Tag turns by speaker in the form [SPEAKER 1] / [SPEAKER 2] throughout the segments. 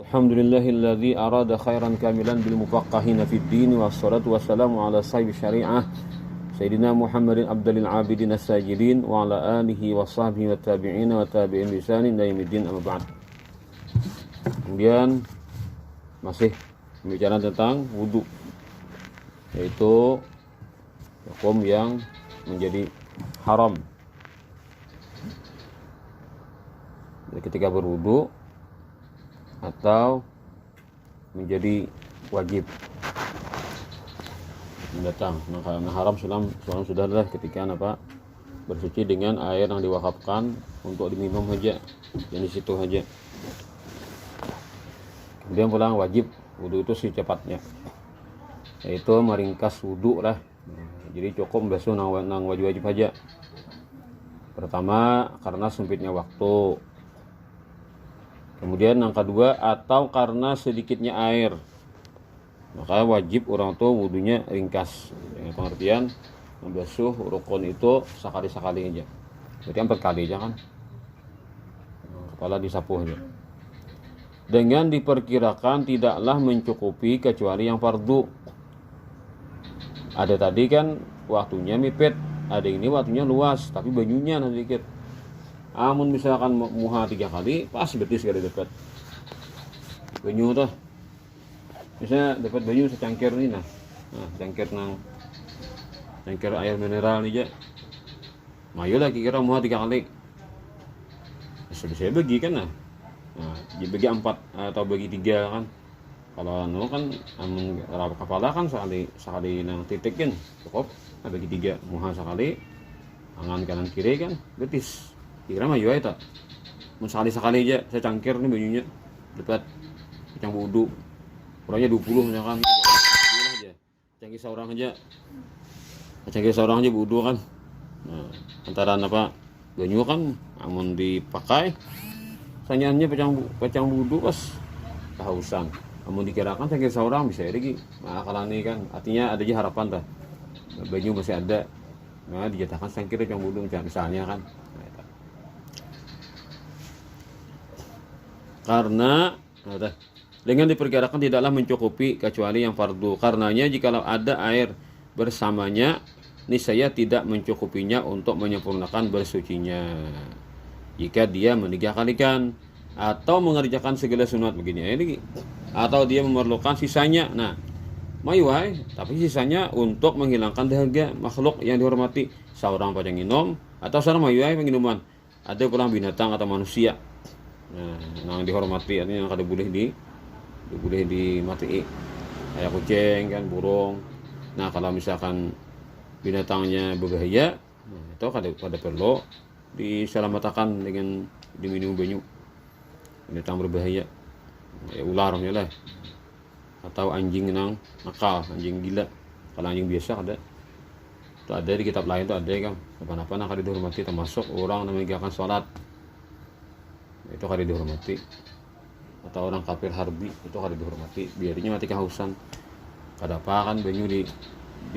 [SPEAKER 1] Alhamdulillahilladzi arada khairan kamilan bil mufaqqahina fid din wassalatu wassalamu ala sahibi syariah Sayyidina Muhammadin abdalil abidin as-sajidin wa ala alihi wa sahbihi wa tabi'ina wa tabi'in bisanin daimiddin amma ba'd. Kemudian masih berbicara tentang wudu, yaitu hukum yang menjadi haram ketika berwudu atau menjadi wajib mendatang. Nah, karena haram sudah adalah ketika bersuci dengan air yang diwakafkan untuk diminum saja, yang di situ saja. Kemudian pulang wajib wudu itu secepatnya, yaitu meringkas wudu lah. Jadi cukup basuh nang wajib-wajib saja. Pertama karena sempitnya waktu. Kemudian yang kedua atau karena sedikitnya air, maka wajib orang tua wudunya ringkas. Dengan pengertian membasuh rukun itu sekali-sekali aja. Berarti 4 kali aja kan. Kepala disapu aja. Dengan diperkirakan tidaklah mencukupi kecuali yang fardu. Ada tadi kan waktunya mipet, ada ini waktunya luas tapi banyunya sedikit. Amun misalkan muha 3 kali pas berarti sekali dapat banyu tuh, misalnya dapat banyu secangkir nih, nah cangkir air mineral nih aja mayu lah kira muha 3 kali bisa bagi kan, nah dibagi 4 atau bagi 3 kan. Kalau kan amun raba kepala kan sekali nang titik kan cukup, bagi 3 muha sekali tangan kanan kiri kan betis kira mah ya itu sekali aja saya cangkir nih banyunya dapat cang wudu kurangnya 20 misalkan aja cangkir seorang aja wudu kan. Nah, antara banyu kan amun dipakai sanyannya pecang wudu pas kehausan, amun dikirakan cangkir seorang bisa lagi kalau ini kan artinya ada aja harapan dah banyu masih ada, nah dijatakan cangkir pecang wudu misalnya kan. Karena dengan diperkirakan tidaklah mencukupi kecuali yang fardu. Karenanya jikalau ada air bersamanya, niscaya tidak mencukupinya untuk menyempurnakan bersucinya. Jika dia menigah-kalikan atau mengerjakan segala sunat begini ini, atau dia memerlukan sisanya. Nah, mayuai, tapi sisanya untuk menghilangkan dahaga makhluk yang dihormati, seorang pada minum atau seorang mayuai pengminuman. Ada pula binatang atau manusia. Nah, yang dihormati artinya yang kada boleh dimati, kayak kucing kan, burung. Nah, kalau misalkan binatangnya berbahaya, itu kada perlu diselamatkan dengan diminum banyu. Binatang berbahaya, ya ularnya lah, atau anjing nang nakal, anjing gila. Kalau anjing biasa itu ada di kitab lain, itu ada kan apa-apa nak kada dihormati, termasuk orang yang meninggalkan sholat itu kada dihormati, atau orang kafir harbi itu kada dihormati, biarnya mati kehausan kada apa kan banyu di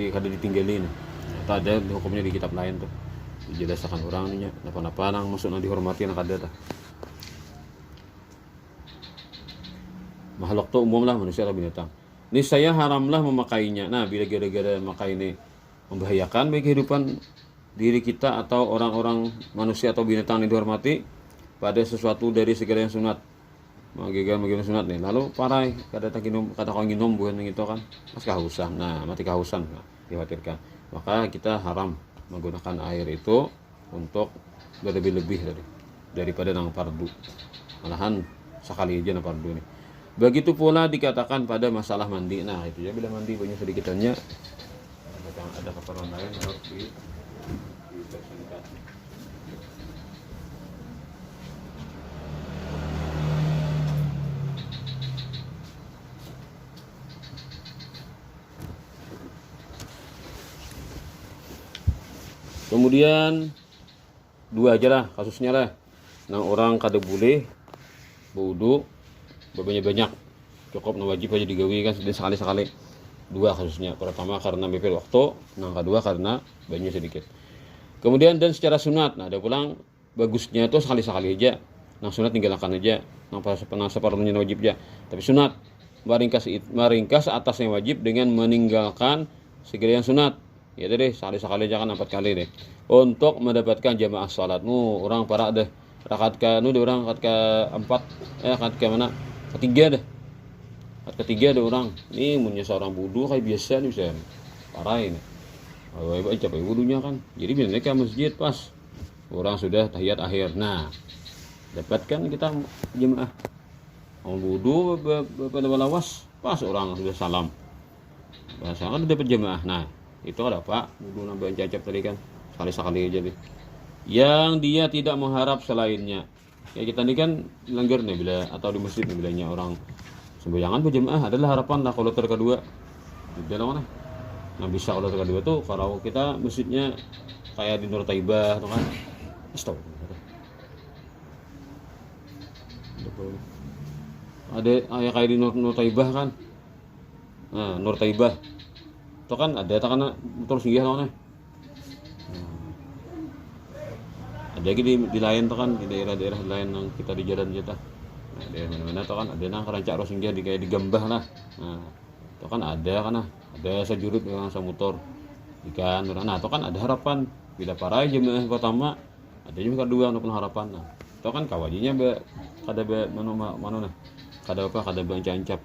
[SPEAKER 1] kada ditinggalin. Atau ada hukumnya di kitab lain tuh dijelaskan orangnya apa nang masuk nang dihormati nang kada tah. Makhluk tuh umum lah, manusia atau binatang, niscaya haramlah memakainya. Nah, bila gara-gara makai ini membahayakan bagi kehidupan diri kita atau orang-orang manusia atau binatang yang dihormati pada sesuatu dari segala yang sunat, magigan sunat nih, lalu parai kata kau nginum bukan itu kan mas kehausan, nah mati kehausan, nah, dikhawatirkan, maka kita haram menggunakan air itu untuk berlebih-lebih daripada nang fardu, malahan sekali aja nang fardu nih. Begitu pula dikatakan pada masalah mandi. Nah itu ya, bila mandi banyak sedikitannya ada keperluan lain harus dipersingkat. Kemudian 2 aja lah kasusnya lah. Nah, orang kada boleh wudu banyak, cukup wajib aja digawi kan sekali-sekali. 2 kasusnya. Pertama karena mepet waktu, yang kedua karena banyak sedikit. Kemudian dan secara sunat. Nah, ada pulang bagusnya itu sekali-sekali aja. Nang sunat tinggalkan aja, nang separuhnya wajib aja. Tapi sunat meringkas atasnya wajib dengan meninggalkan segala yang sunat. Ya deh, sekali aja kan 4 kali deh. Untuk mendapatkan jamaah salatmu, orang para deh. Rakaat ke orang rakaat ke 4, rakaat ke mana? Ketiga deh. Rakaat ketiga ada orang. Ini punya seorang wudu kayak biasa nih saya. Parah ini. Baik capek wudunya kan. Jadi bila ke masjid pas orang sudah tahiyat akhir. Nah, dapatkan kita jemaah. Mau wudu pada lawas pas orang sudah salam. Bahasa kan dapat jemaah. Nah, itu ada Pak, wudu nambah cacap tadi kan. Sekali aja deh. Yang dia tidak mengharap selainnya. Ya kita ini kan langgar nih bila atau di masjid nih bilanya orang sembayangan berjemaah adalah harapan lah kalau kedua. Tidak mana. Nah bisa kalau kedua tuh kalau kita masjidnya kayak di Nur Taibah tuh kan. Stop. Ada kayak di Nur Taibah kan. Nah, Nur Taibah. Itu kan ada karena terus singgah loh nih. Ada lagi di lain tuh kan di daerah-daerah lain yang kita di jalan jatah. Nah, daerah mana-mana tuh kan ada nang kerancak terus singgah di kayak digambah lah. Nah, itu kan ada sejurut dengan semotor ikan. Nah, itu kan ada harapan bila para jemaah pertama ada juga kedua untuk harapan. Nah, itu kan kawajinya kada mana nah. Kada bancap.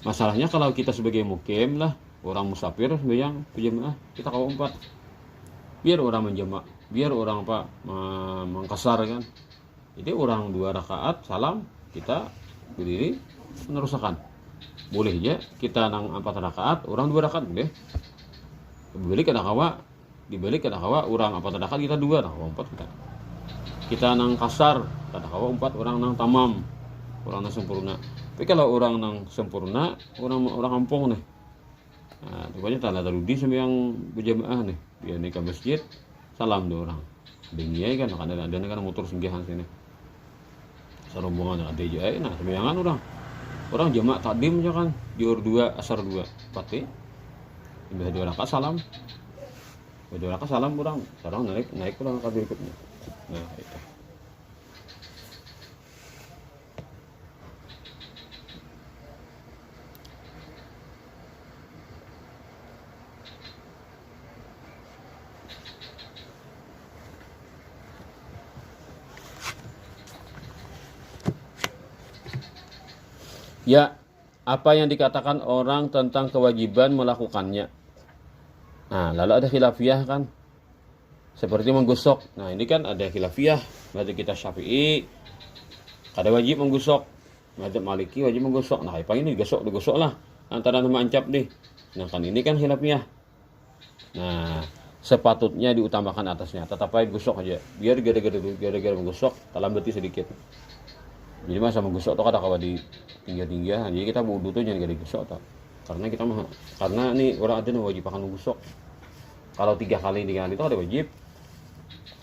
[SPEAKER 1] Masalahnya kalau kita sebagai mukim lah, orang musafir sembahyang berjamaah, kita kawa 4. Biar orang menjamak, biar orang mengkasar kan. Jadi orang 2 rakaat salam, kita berdiri meneruskan. Boleh ya kita nang 4 rakaat, orang 2 rakaat boleh. Dibalik ada kawa orang 4 rakaat kita 2, nah 4 kita. Kita nang kasar, kada kawa 4 orang nang tamam, orang nang sempurna. Tapi kalau orang nang sempurna, orang kampung nih. Nah, pokoknya tanda terudi sama yang berjamaah nih. Dia nih ke masjid, salam dua orang. Dengiai kan, ada kan motor singgahan sini. Serombongan ada aja, nah sembayangan orang jamaah takdim aja kan, juhur 2, asar 2, pati. Udah 2 rakaat salam. Udah 2 rakaat salam orang, sekarang naik orang ke berikutnya. Nah itu. Ya, apa yang dikatakan orang tentang kewajiban melakukannya. Nah, lalu ada khilafiyah kan. Seperti menggosok. Nah, ini kan ada khilafiyah. Mazhab kita Syafi'i kada wajib menggosok. Mazhab Maliki wajib menggosok. Nah, apa ini digosok lah. Antara nama ancap deh. Nah, kan ini kan khilafiyah. Nah, sepatutnya diutamakan atasnya. Tetap aja gosok aja. Biar gara-gara menggosok, terlambati sedikit. Jadi masa menggosok tuh kada kawa di tinggi-tinggian. Jadi kita wudu tuh jangan digosok tuh. Karena ini orang ada yang wajib akan menggosok. Kalau 3 kali itu ada wajib.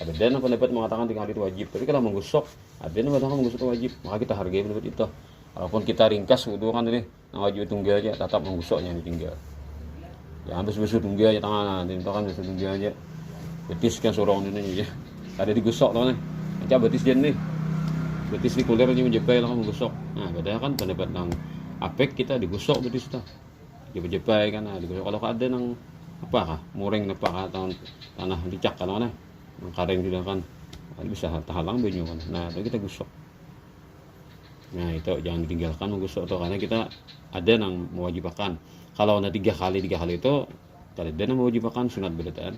[SPEAKER 1] Ada dan pendapat mengatakan 3 kali itu wajib. Tapi kalau menggosok, ada yang mengatakan menggosok itu wajib. Maka kita hargai pendapat itu. Walaupun kita ringkas wudu kan ini, nah wajib tunggal aja, tetap menggosoknya ditinggal. Ya habis besuk tunggal aja tangan, nanti kan besuk tunggal aja. Betis kan sorong ini aja. Ada digosok loh nih. Coba betis jen nih. Betis di kulir aja menjepai lah menggosok. Nah, beda kan pendapat nang apek kita digosok betis tuh. Jepai kan, nah digosok kalau ada nang apa kah? Muring apa kah tanah dicak kan mana? Nang karing juga kan. Bisa tahalang banyu kan. Nah, itu kita gosok. Nah, itu jangan ditinggalkan menggosok tuh karena kita ada nang mewajibkan. Kalau ada 3 kali itu ada nang mewajibkan sunat berdaan.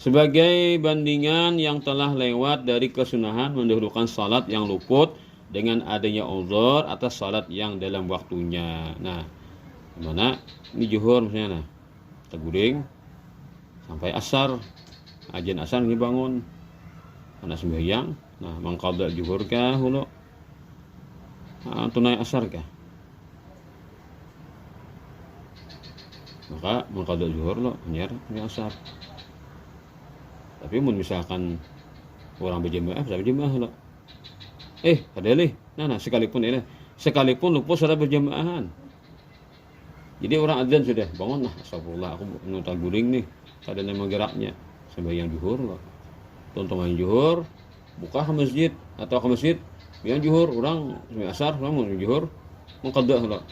[SPEAKER 1] Sebagai bandingan yang telah lewat dari kesunahan mendahulukan salat yang luput dengan adanya uzur atas salat yang dalam waktunya. Nah, gimana? Ini zuhur misalnya. Nah, teguring sampai asar. Ajan asar ini bangun. Anak sembahyang. Nah, mangqadha zuhur kah hulu? Tunai asar kah? Maka mangqadha zuhur lo, nyer ini asar. Tapi misalkan orang berjamaah lo. Ada lih. Nah, sekalipun luput salat berjamaahan. Jadi orang adzan sudah bangun lah, astagfirullah aku nonton guring nih, ada nama geraknya sembahyang zuhur loh. Tonton main zuhur, buka ke masjid atau ke masjid biar juhur orang asar orang mau juhur mengqada lah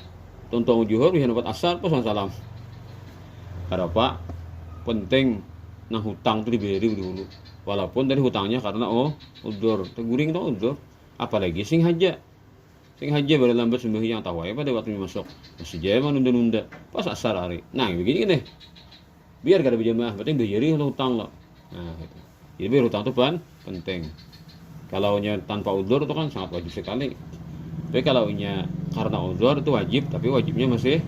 [SPEAKER 1] tonton juhur biar dapat asar pas salam kada pak penting nah hutang tuh diberi dulu walaupun dari hutangnya karena udzur teguring itu udzur apalagi sing haja baru lambat sembahyang tawai pada waktu masuk masih jema nunda-nunda pas asar hari nah begini nih biar kada berjamaah berarti bayari hutang lah nah gitu. Jadi biar hutang itu penting kalau nya tanpa udzur itu kan sangat wajib sekali tapi kalau nya karena udzur itu wajib tapi wajibnya masih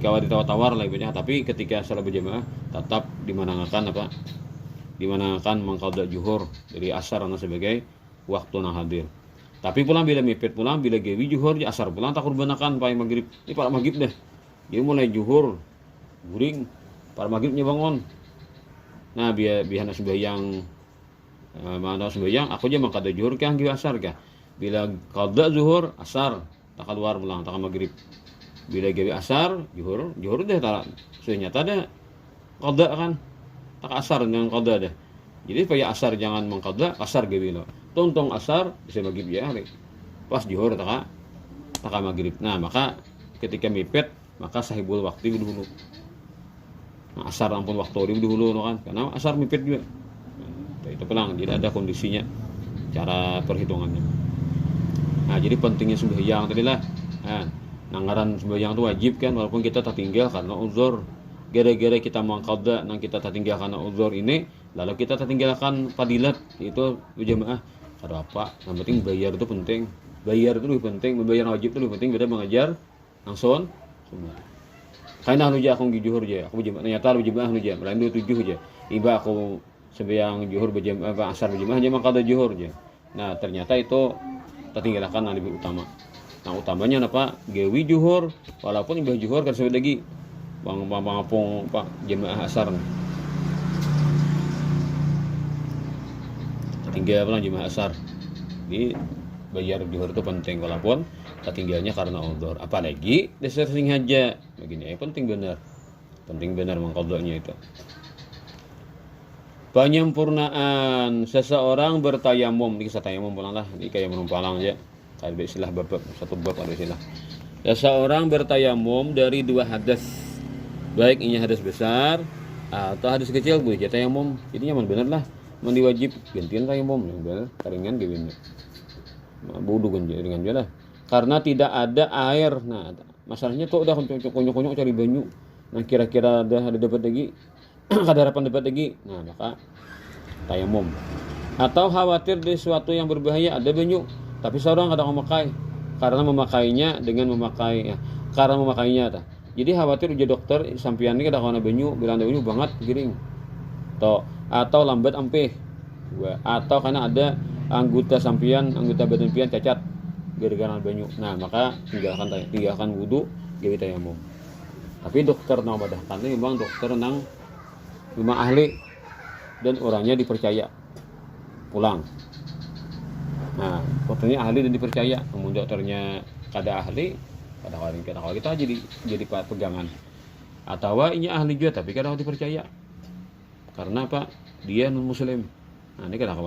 [SPEAKER 1] kawat ditawar-tawar lah ibaratnya tapi ketika salat berjamaah tetap dimanangkan mengqada zuhur dari asar dan sebagai waktu nang hadir tapi pulang bila mepet pulang bila gewi zuhur di asar pulang tak kurbanakan pai maghrib ini para maghrib deh jadi mulai zuhur guring para maghribnya bangun nah biar sembahyang mana sembahyang aku aja mengqada zuhur kah gewi asar kah bila qada zuhur asar tak keluar pulang tak maghrib bila gawe asar juhur deh tak nyata deh qada kan tak asar dengan qada deh jadi supaya asar jangan mengqada asar gawe lo tontong asar bisa maghrib ya hari pas juhur tak maghrib nah maka ketika mepet maka sahibul waktu dulu nah, asar ampun waktu dulu kan karena asar mepet juga nah, itu pelang tidak ada kondisinya cara perhitungannya nah jadi pentingnya sembahyang tadi lah nanggaran sembahyang itu wajib kan walaupun kita tertinggal karena uzur gara-gara kita mengqada nang kita tertinggal karena uzur ini lalu kita tertinggalkan fadilat itu berjamaah ada apa yang penting bayar itu penting lebih penting membayar wajib itu lebih penting beda mengajar langsung semua karena anu aja aku juhur aja aku berjamaah ternyata berjamaah anu aja lain 27 aja iba aku sembahyang juhur berjamaah asar berjamaah aja mengqada juhur aja nah ternyata itu tertinggalkan yang lebih utama. Nah utamanya apa? Gawi juhur, walaupun ibadah juhur kan sampai lagi bang apung pak jemaah asar. Tinggal pulang jemaah asar. Jadi bayar juhur itu penting walaupun tinggalnya karena udzur. Apalagi dasar sing haja. Begini penting benar mengqadanya itu. Penyempurnaan seseorang bertayamum. Ini kisah tayamum pulang lah. Ini kayak menumpalang aja. Ada istilah satu bab ada istilah. Seseorang bertayamum dari dua hadas, baik ini hadas besar atau hadas kecil boleh jadi tayamum. Jadi nyaman bener lah. Mandi wajib gantian tayamum yang bener karingan gini. Bodoh kan dengan dia lah. Karena tidak ada air. Nah masalahnya tuh udah konyok cari banyu. Nah kira-kira ada dapat lagi, ada harapan dapat lagi. Nah maka tayamum. Atau khawatir dari sesuatu yang berbahaya ada banyu. Tapi seorang kadang memakai karena memakainya dengan memakai ya, karena memakainya ta. Jadi khawatir uji dokter sampian ini kadang kana banyu bilang banyu banget giring. Atau lambat ampeh. Atau karena ada anggota badan pian cacat gara-gara banyu. Nah, maka tinggalkan wudu gawe tayamum. Tapi dokter nang badahkan memang dokter nang memang ahli dan orangnya dipercaya. Pulang. Nah, dokternya ahli dan dipercaya. Kemudian dokternya kada ahli, kadang kita jadi pegangan. Atau ini ahli juga tapi kadang dipercaya. Karena apa? Dia non muslim. Nah, ini kadang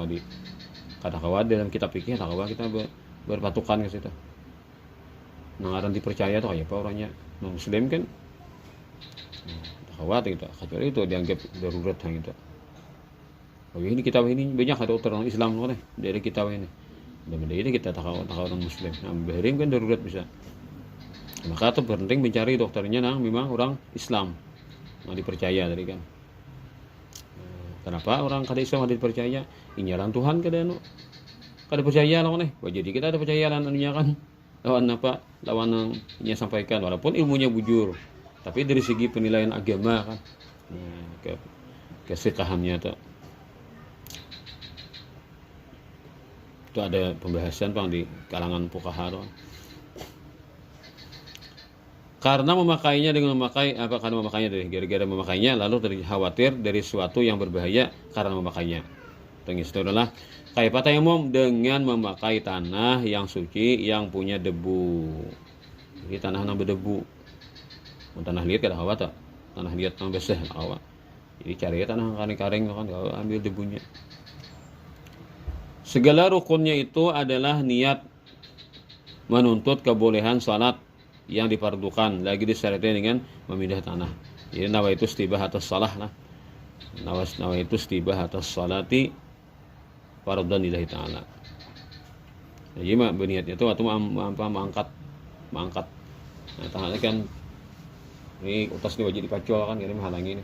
[SPEAKER 1] dalam kitab fikih kita berpatukan ke situ. Nah, orang dipercaya tuh kayak apa orangnya non muslim kan? Khawatir gitu. Kecuali itu dianggap darurat hang itu. Oh, ini kitab ini banyak ada orang Islam loh dari kitab ini. Dan ini kita tak orang muslim. Nah, Bahrim kan darurat bisa. Maka itu penting mencari dokternya nang memang orang Islam. Nah, dipercaya tadi kan. Kenapa orang kada Islam ada dipercaya? Inyaran Tuhan kada anu. Kada percaya lawan jadi kita ada percaya lan anunya kan. Lawan apa? Lawan yang nya sampaikan walaupun ilmunya bujur. Tapi dari segi penilaian agama kan. Kefiqahannya tuh. Itu ada pembahasan Bang di kalangan fuqaha. Karena memakainya dengan karena memakainya dari gara-gara memakainya lalu khawatir dari sesuatu yang berbahaya karena memakainya. Tengis itu adalah kayak tayamum dengan memakai tanah yang suci yang punya debu. Jadi tanah yang berdebu. Tanah liat kada hawa tak. Tanah liat yang basah hawa. Jadi cari tanah karing-karing kan ambil debunya. Segala rukunnya itu adalah niat menuntut kebolehan salat yang difardukan, lagi disertai dengan memindah tanah. Jadi nawaitu istibah atas salah lah. Nawaitu istibah atas salati fardhan lillahi ta'ala. Jadi berniatnya itu waktu mengangkat. Nah, tangannya kan ini utas ini wajib dipacol kan, ini menghalangi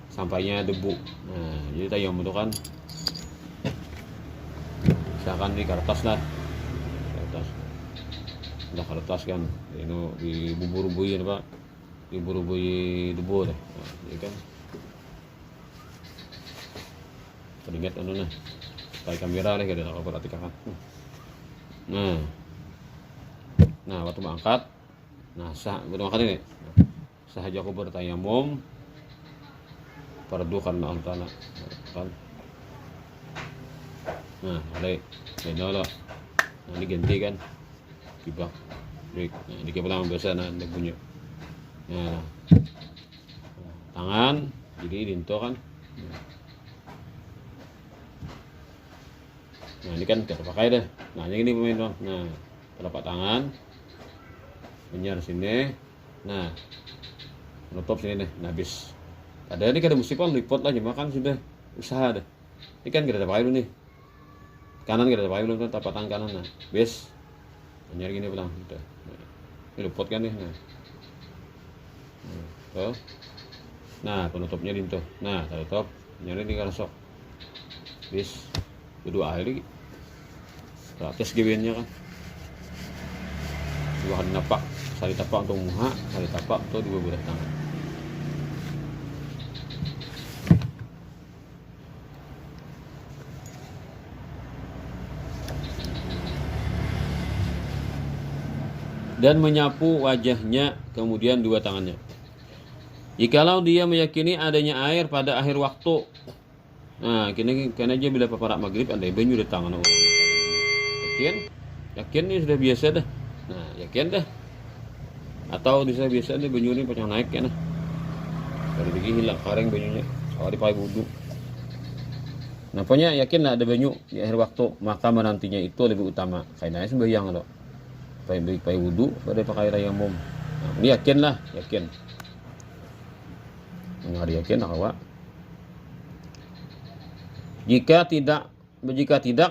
[SPEAKER 1] sampainya debu. Nah, jadi tayamum itu kan misalkan di kertas kan, kan ini dibubur-buburin Pak, dibubur-buburin debu deh. Nah, jadi kan teringat nah, pakai kamera deh kada aku perhatikan kan. Nah, waktu mengangkat, ini sahaja aku bertayamum fardu karena Allah Ta'ala kan. Nah, ada dolo. Nah, diganti kan kibak. Nah, di kepala biasa nah bunyi. Nah, tangan jadi dinto kan. Nah, ini kan kita pakai deh. Nah, ini pemain dong. Nah, telapak tangan menyar sini. Nah, menutup sini deh. Nah, habis. Ada ini kada mesti pun lipot lah, makan sudah usaha deh. Ini kan kita pakai dulu nih. Kanan kita pakai dulu telapak tangan kanan. Nah, bis. Menyar gini pulang. Udah. Nah, ini lipot kan nih. Nah. Tuh. Nah, penutupnya dinto. Nah, tutup. Nyari di karasok. Bis. Kedua air lagi. Gratis giwennya kan. Dua kali napak, sali tapak untuk muha, sali tapak untuk dua belah tangan. Dan menyapu wajahnya, kemudian dua tangannya. Jikalau dia meyakini adanya air pada akhir waktu, nah kini aja bila paparak maghrib ada banyu di tangan orang. Yakin ini sudah biasa dah. Nah, yakin dah. Atau bisa biasa dah banyu ini pacang naik ya nah. Kalau pergi hilang kareng banyunya, kalau dipakai wudu. Nah, pokoknya yakin lah ada banyu di akhir waktu, maka menantinya itu lebih utama. Kayaknya sembahyang loh. Pakai wudu pada pakai tayamum. Nah, ini yakin lah, yakin. Enggak yakin awak. Jika tidak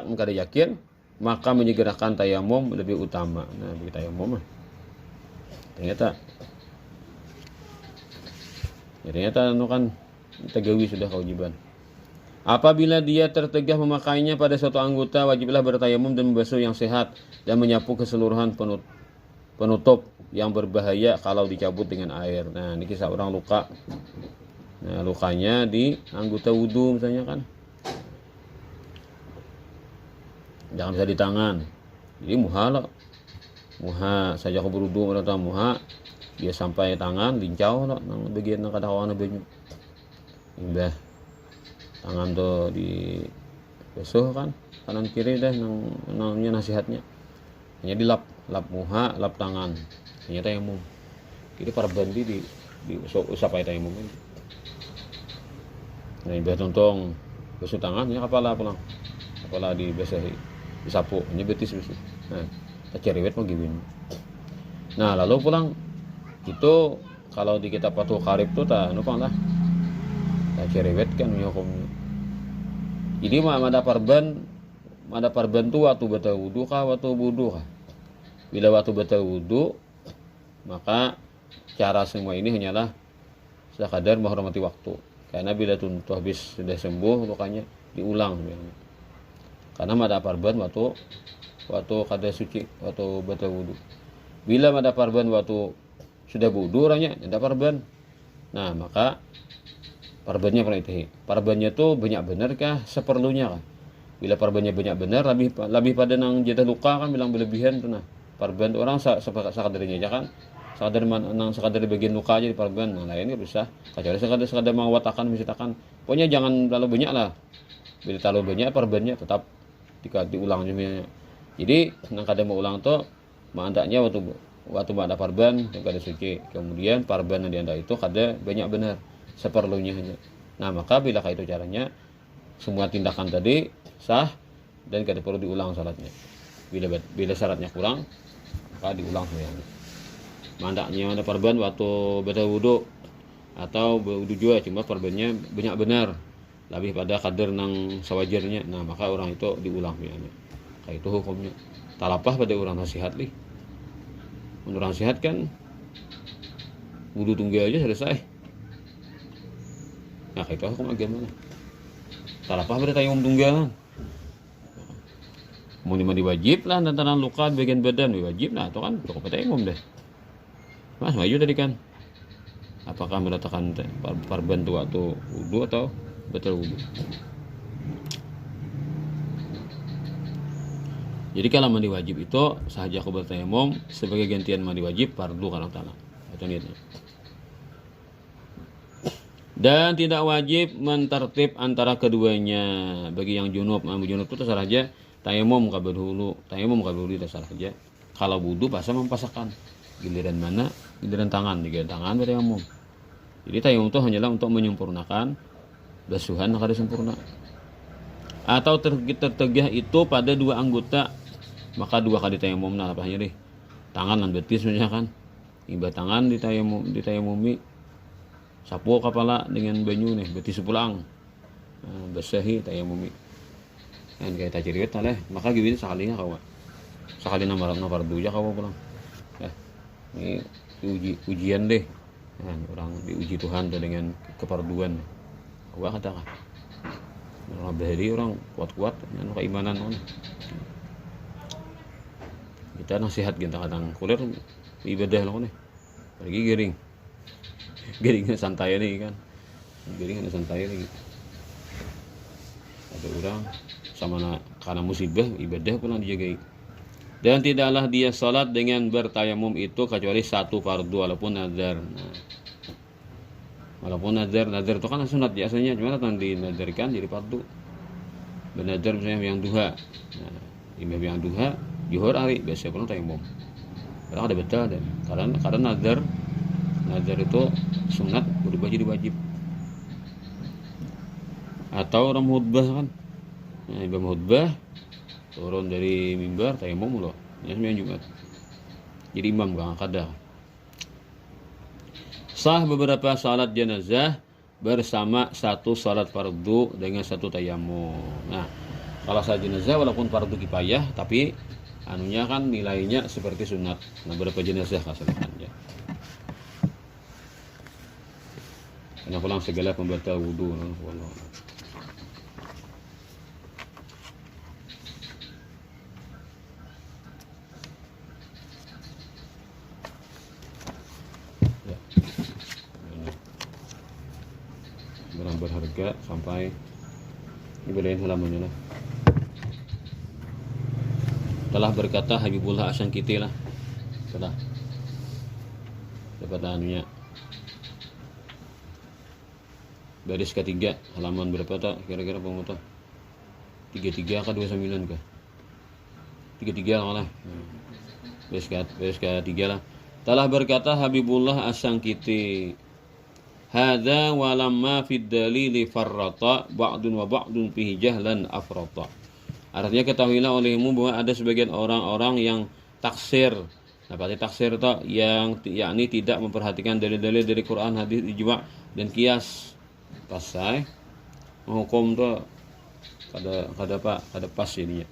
[SPEAKER 1] maka ada yakin, maka menyegerakan tayamum lebih utama. Nah, bagi tayamum ternyata kan tegawi sudah kewajiban. Apabila dia tertegah memakainya pada suatu anggota, wajiblah bertayamum dan membasuh yang sehat dan menyapu keseluruhan penutup yang berbahaya kalau dicabut dengan air. Nah, ini kisah orang luka. Nah, lukanya di anggota wudu misalnya kan. Jangan bisa di tangan. Jadi muha loh. Muha saja aku berudu atau muha dia sampai tangan lincau loh nang bagian nang kada kawan banyu. Imbah tangan tuh di basuh kan kanan kiri deh nangnya nasihatnya. Hanya dilap muha, lap tangan. Hanya tayamum. Jadi para bandi di usapai tayamum ini. Nah, imbah tontong basuh tangannya kepala pulang. Kepala dibasahi, disapu, hanya betis bersih. Nah, cerewet mau gini. Nah, lalu pulang itu kalau di kitab Fathul Qarib tuh tak numpang lah. Tak cerewet kan hukum. Ini mada parban tuh waktu batal wudu kah, waktu wudu kah? Bila waktu batal wudu, maka cara semua ini hanyalah sekadar menghormati waktu. Karena bila tuh habis sudah sembuh lukanya diulang. Karena mada parban waktu kada suci, waktu batal wudu. Bila mada parban waktu sudah wudu orangnya ada parban. Nah, maka parbannya pernah itu. Parbannya tuh banyak benar kah seperlunya kah? Bila parbannya banyak benar lebih pada nang jatah luka kan bilang berlebihan tuh nah. Parban orang sakadarnya aja kan. Sekadar bagian luka aja di parban. Nah, lainnya bisa. Kecuali sekadar mengawatakan misitakan. Pokoknya jangan terlalu banyak lah. Bila terlalu banyak parbannya tetap diulang juga. Jadi nang kada mau ulang tuh mandaknya waktu ada parban yang kada suci. Kemudian parban yang dianda itu kada banyak benar seperlunya hanya. Nah, maka bila itu caranya semua tindakan tadi sah dan tidak perlu diulang salatnya. Bila syaratnya kurang, maka diulang semuanya. Mandaknya ada perban waktu batal wudu atau wudu juga, cuma perbannya banyak benar lebih pada kadar nang sawajarnya. Nah, maka orang itu diulang semuanya. Kayak itu hukumnya. Talapah pada orang nasihat lih. Menurut orang sehat kan wudu tunggal aja selesai. Nah, kayak itu hukum agama. Talapah pada tayamum tunggal. Mau mandi wajib lah antara luka bagian badan wajib nah itu kan cukup tayamum deh. Mas maju tadi kan. Apakah meletakkan parban itu waktu wudu atau batal wudu? Jadi kalau mandi wajib itu sahaja aku bertayamum sebagai gantian mandi wajib fardu karena tanah. Itu niatnya. Dan tidak wajib mentertib antara keduanya. Bagi yang junub itu terserah aja. Tayamum kabeh dulu, terserah aja. Kalau wudu pasal mempasahkan. Giliran mana? Giliran tangan, tangan bertayamum. Jadi tayamum itu hanyalah untuk menyempurnakan basuhan yang harus sempurna. Atau tertegah itu pada dua anggota, maka dua kali tayamum nah apanya deh. Tangan dan betis misalnya kan. Ibadah tangan ditayamumi. Sapu kepala dengan banyu nih, betis pulang. Basahi tayamumi. Kan kayak tajriwet lah, maka gini sekalinya kawan. Sekali nomor duja kawan pulang. Ini ujian deh. Kan orang diuji Tuhan tuh dengan keparduan. Kawan katakan. Orang bahari orang kuat-kuat dengan keimanan on. Kita nasihat kita kadang kuliah ibadah loh nih. Lagi geringnya santai nih kan. Geringnya santai lagi. Ada orang sama karena musibah ibadah pernah dijagai. Dan tidaklah dia salat dengan bertayamum itu kecuali satu fardu walaupun nazar. Nah, walaupun nazar itu kan sunat biasanya, cuma datang dinadarkan jadi fardu. Bernazar misalnya yang duha. Nah, imam yang duha juhur hari biasa pernah tayamum. Kadang ada betul dan karena nazar itu sunat berubah jadi wajib. Atau orang khutbah kan. Nah, imam khutbah turun dari mimbar tayamum loh. Ya sembahyang Jumat. Jadi imam kan kada. Sah beberapa salat jenazah bersama satu salat fardu dengan satu tayamum. Nah, kalau salat jenazah walaupun fardu kifayah tapi anunya kan nilainya seperti sunat. Nah, berapa jenazah kasalahannya. Karena pulang segala pembatal wudu. Wallah. Barang berharga sampai ini belain halamannya lah. Telah berkata Habibullah Asyangkiti lah. Telah dapat anunya. Baris ketiga halaman berapa tak kira-kira pemuta? 33 kah 29 kah? 33 lah. Baris ketiga lah. Telah berkata Habibullah Asyangkiti, hadza walamma fid dalili farrata ba'dun wa ba'dun fihi jahlan afrata. Artinya ketahuilah olehmu bahwa ada sebagian orang-orang yang taksir. Nah, berarti taksir itu yang yakni tidak memperhatikan dalil-dalil dari Quran, hadis, ijma' dan qiyas. Pasai menghukum tuh kada pas ininya.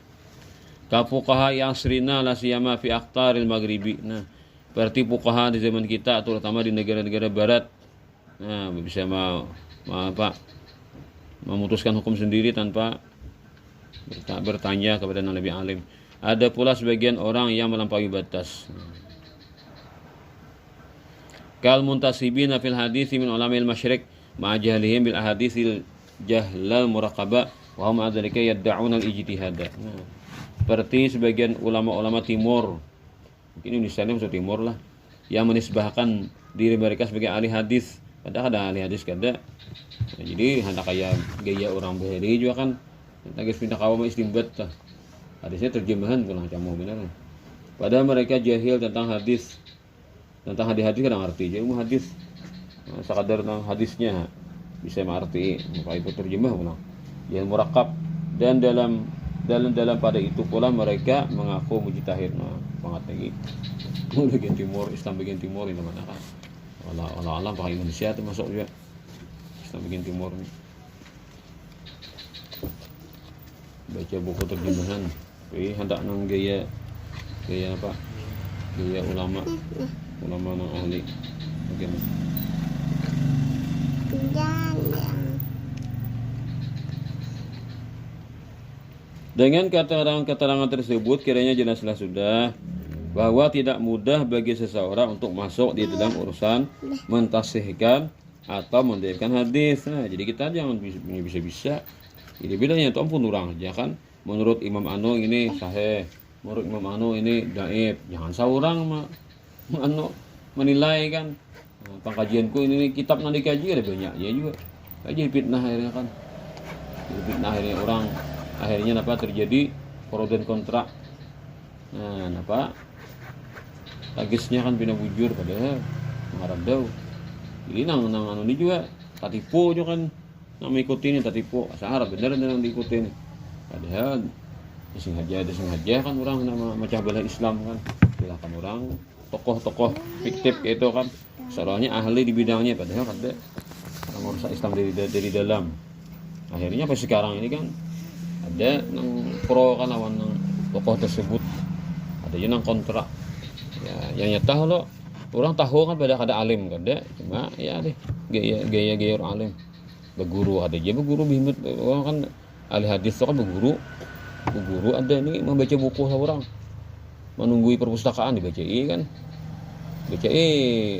[SPEAKER 1] Ka fuqaha yang asrina la siyama fi aqtaril maghribi. Nah, berarti fuqaha di zaman kita terutama di negara-negara barat bisa memutuskan hukum sendiri tanpa bertanya kepada yang lebih alim. Ada pula sebagian orang yang melampaui batas. Kal muntasibina fil hadits min ulama'il masyriq ma'a jahlihim bil ahaditsil jahlal muraqaba wa hum adzalika yad'una al-ijtihad. Seperti sebagian ulama-ulama timur, mungkin Indonesia masuk timur lah, yang menisbahkan diri mereka sebagai ahli hadis. Padahal ada ahli hadis kada. Nah, jadi hendak kayak gaya orang Bahari juga kan lagi pindah kawam istimbat tah. Hadisnya terjemahan pulang camu benar. Padahal mereka jahil tentang hadis. Tentang hadis kadang arti. Jadi hadis sekadar tentang hadisnya bisa mengerti, maka itu terjemah pulang. yang murakab, dan dalam pada itu pula mereka mengaku mujtahid. Nah, banget lagi. Bagian timur, Islam bagian timur ini mana kan? Allah alam pakai Indonesia itu masuk juga Islam bagian timur nih. Baca buku terjemahan, hendak nang gaya apa? Gaya ulama nang ahli bagaimana? Dengan keterangan tersebut kiranya jelaslah sudah bahwa tidak mudah bagi seseorang untuk masuk di dalam urusan mentasihkan atau mendirikan hadis. Nah, jadi kita jangan bisa-bisa. Jadi bedanya itu ampun orang aja kan. Menurut Imam Anu ini sahih, menurut Imam Anu ini dhaif. Jangan seorang menilai kan. Nah, pengkajianku ini kitab nanti kaji ada banyak ya juga. Jadi fitnah akhirnya kan. Jadi fitnah akhirnya orang akhirnya apa terjadi pro dan kontra. Nah, apa tagisnya kan pindah bujur padahal mengarah jauh. Jadi nang anu ini juga tatipu juga kan nang mengikuti ini tatipu asal bener nang diikutin. Padahal sengaja kan orang nama macam bela Islam kan. Silakan orang tokoh-tokoh fiktif kayak itu kan soalnya ahli di bidangnya padahal ada orang urusan Islam dari dalam. Akhirnya pas sekarang ini kan ada yang pro kan lawan yang tokoh tersebut, ada yang kontra ya, yang nyata lo orang tahu kan pada kada alim kan deh, cuma ya deh gaya orang alim berguru ada aja berguru bihmut orang kan ahli hadis itu kan berguru ada ini membaca buku orang menunggui perpustakaan dibacai kan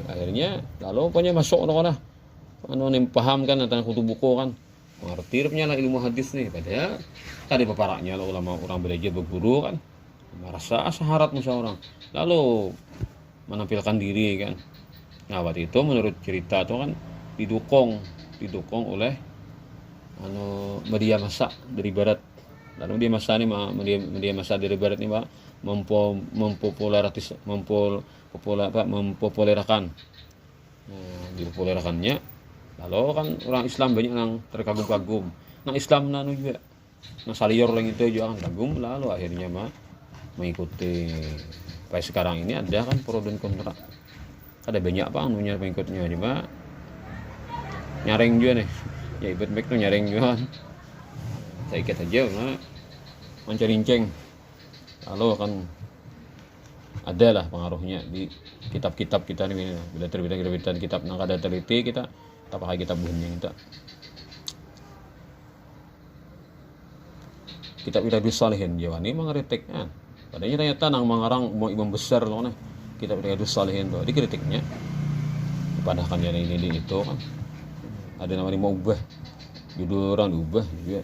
[SPEAKER 1] akhirnya lalu punya masuk orang anu paham kan tentang kutu buku kan mengerti lah ilmu hadis nih padahal tadi peparaknya lo ulama orang belajar berguru kan merasa syarat musa orang lalu menampilkan diri kan. Nah waktu itu menurut cerita itu kan didukung oleh media massa dari barat. Lalu media massa ini media massa dari barat ini Pak mempopulerkan dipopulerkannya. Lalu kan orang Islam banyak yang terkagum-kagum. Nah Islam nanu juga. Nah salior yang itu juga kan kagum lalu akhirnya mengikuti. Sampai sekarang ini ada kan pro dan kontra. Ada banyak apa anunya pengikutnya cuma nyaring juga nih. Ya ibet mek tuh nyaring juga kan. Saya ikat aja mencerinceng. Lalu kan ada lah pengaruhnya di kitab-kitab kita nih bila terbitan kitab nang kada teliti kita pakai kitab bunyi kitab Riyadhus Shalihin Jawa ini mengkritik kan padahal ternyata nang mengarang mau imam besar loh nah kitab Riyadhus Shalihin tuh dikritiknya padahal kan ini itu kan ada namanya mau ubah judul orang diubah juga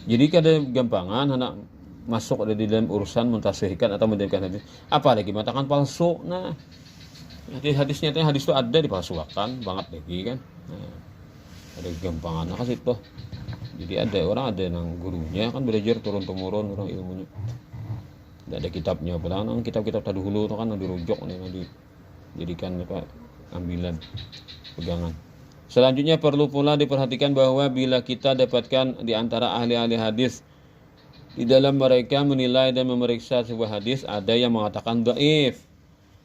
[SPEAKER 1] jadi kada gampangan anak masuk ada di dalam urusan mentasihkan atau mendirikan hadis apalagi mengatakan palsu. Nah hadisnya hadis itu ada dipalsukan banget lagi kan. Nah, ada gampangan ke situ. Jadi ada orang ada yang gurunya kan belajar turun temurun orang ilmunya. Tidak ada kitabnya padahal kitab-kitab terdahulu itu kan dirujuk nih dijadikan apa ambilan pegangan. Selanjutnya perlu pula diperhatikan bahwa bila kita dapatkan di antara ahli-ahli hadis di dalam mereka menilai dan memeriksa sebuah hadis ada yang mengatakan dhaif.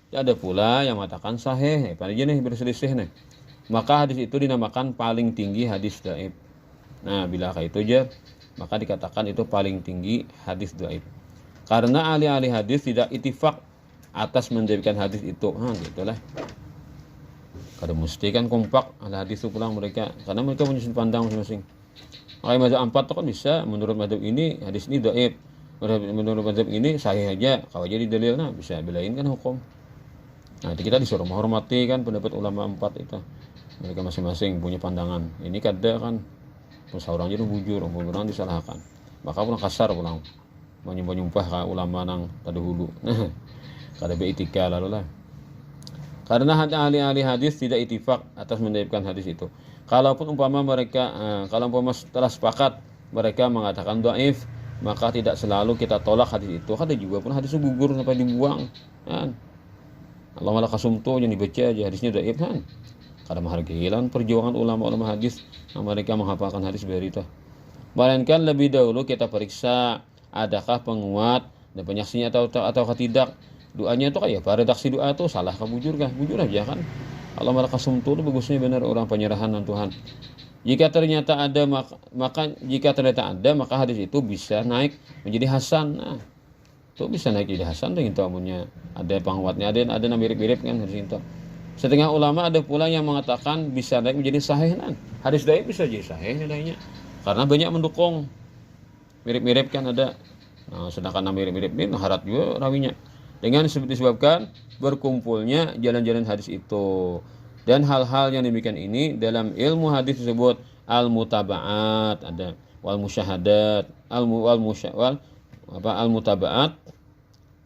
[SPEAKER 1] Ada pula yang mengatakan sahih. Pada jenis berselisih nih. Maka hadis itu dinamakan paling tinggi hadis dhaif. Nah, bila kayak itu aja, maka dikatakan itu paling tinggi hadis dhaif. Karena ahli-ahli hadis tidak ittifaq atas mendirikan hadis itu. Gitulah. Kada mesti kan kompak ahli hadis itu pulang mereka karena mereka punya sudut pandang masing-masing. Makanya mazhab 4 itu kan bisa menurut mazhab ini hadis ini dhaif. Menurut mazhab ini sahih aja. Kalau jadi dalilnya bisa belain kan hukum. Nah, kita disuruh menghormati kan pendapat ulama 4 itu. Mereka masing-masing punya pandangan. Ini kada kan orang jadi bujur, orang disalahkan. Maka pulang kasar pulang menyumpah ke ulama nang terdahulu. Kada beetika lalu lah. Karena ahli-ahli hadis tidak ittifaq atas mendirikan hadis itu. Kalaupun umpama telah sepakat mereka mengatakan dhaif, maka tidak selalu kita tolak hadis itu. Kada juga pun hadis itu gugur sampai dibuang. Kan? Allah malah kasumto yang dibaca aja hadisnya dhaif kan. Kada menghargai lan perjuangan ulama-ulama hadis yang mereka menghafalkan hadis berita. Melainkan lebih dahulu kita periksa adakah penguat dan penyaksinya atau tidak. Doanya itu kayak pada redaksi doa itu salah kah bujur aja kan. Allah malakasum itu bagusnya benar orang penyerahan dan Tuhan. Jika ternyata ada maka hadis itu bisa naik menjadi hasan. Nah, itu bisa naik jadi hasan tuh itu amunnya ada penguatnya, ada mirip-mirip kan hadis itu. Setengah ulama ada pula yang mengatakan bisa naik menjadi sahih kan. Hadis dhaif bisa jadi sahih nilainya. Karena banyak mendukung. Mirip-mirip kan ada. Nah, sedangkan mirip-mirip ini harat juga rawinya. Dengan disebabkan berkumpulnya jalan-jalan hadis itu. Dan hal-hal yang demikian ini dalam ilmu hadis disebut al-mutaba'at, ada wal musyahadat, al-mutaba'at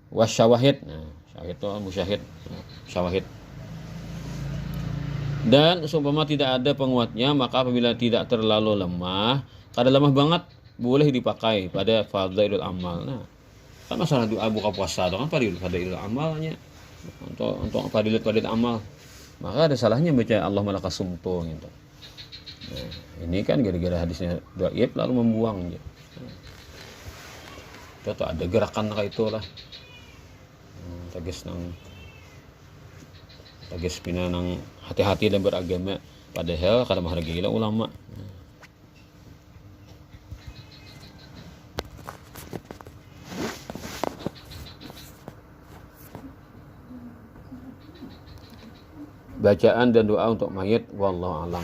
[SPEAKER 1] wasyawahid. Nah, syahid itu al-musyahid, syawahid. Dan seumpama tidak ada penguatnya, maka apabila tidak terlalu lemah, kada lemah banget, boleh dipakai pada fadhailul amal. Nah, kan masalah doa buka puasa itu kan fadhailul amalnya. Untuk fadilat amal. Maka ada salahnya baca Allah malakasumtu gitu. Nah, ini kan gara-gara hadisnya dhaif lalu membuang gitu. Itu tuh ada gerakan kayak itulah. Tages pina nang hati-hati dan beragama padahal kada menghargai ulama. Bacaan dan doa untuk mayit wallahu alam.